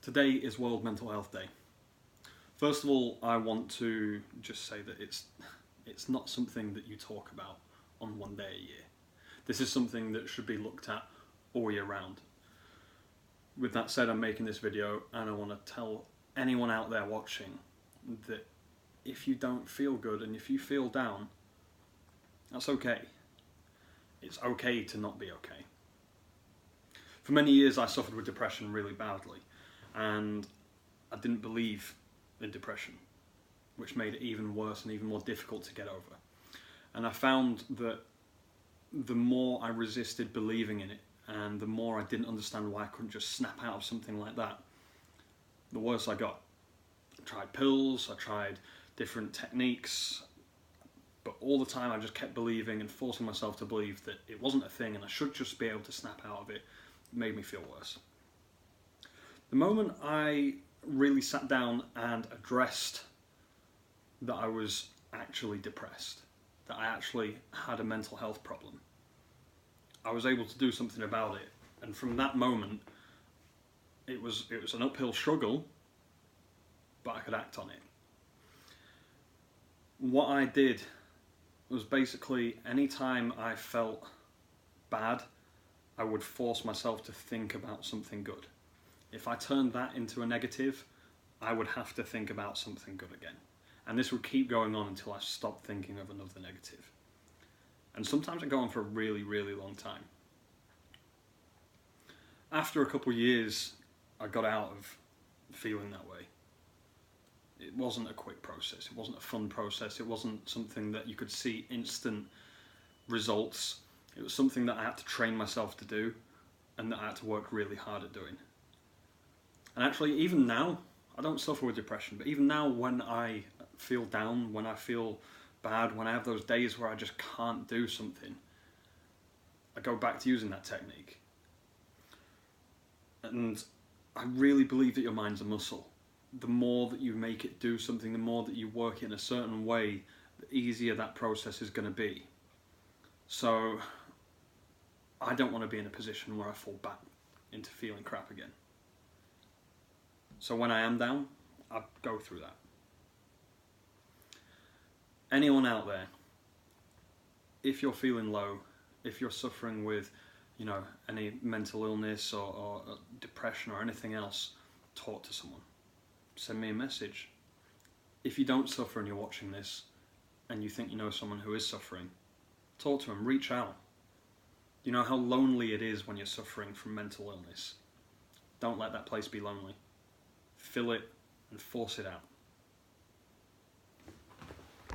Today is World Mental Health Day. First of all, I want to just say that it's not something that you talk about on one day a year. This is something that should be looked at all year round. With that said, I'm making this video and I want to tell anyone out there watching that if you don't feel good and if you feel down, that's okay. It's okay to not be okay. For many years I suffered with depression really badly, and I didn't believe in depression, which made it even worse and even more difficult to get over. And I found that the more I resisted believing in it, and the more I didn't understand why I couldn't just snap out of something like that, the worse I got. I tried pills, I tried different techniques, but all the time I just kept believing and forcing myself to believe that it wasn't a thing and I should just be able to snap out of it. It made me feel worse. The moment I really sat down and addressed that I was actually depressed, that I actually had a mental health problem, I was able to do something about it. And from that moment, it was an uphill struggle, but I could act on it. What I did was basically, anytime I felt bad, I would force myself to think about something good. If I turned that into a negative, I would have to think about something good again. And this would keep going on until I stopped thinking of another negative. And sometimes it go on for a really, really long time. After a couple of years, I got out of feeling that way. It wasn't a quick process, it wasn't a fun process, it wasn't something that you could see instant results. It was something that I had to train myself to do and that I had to work really hard at doing. And actually, even now, I don't suffer with depression, but even now when I feel down, when I feel bad, when I have those days where I just can't do something, I go back to using that technique. And I really believe that your mind's a muscle. The more that you make it do something, the more that you work it in a certain way, the easier that process is going to be. So I don't want to be in a position where I fall back into feeling crap again. So when I am down, I go through that. Anyone out there, if you're feeling low, if you're suffering with, any mental illness or depression or anything else, talk to someone. Send me a message. If you don't suffer and you're watching this and you think you know someone who is suffering, talk to them, reach out. You know how lonely it is when you're suffering from mental illness. Don't let that place be lonely. Fill it and force it out.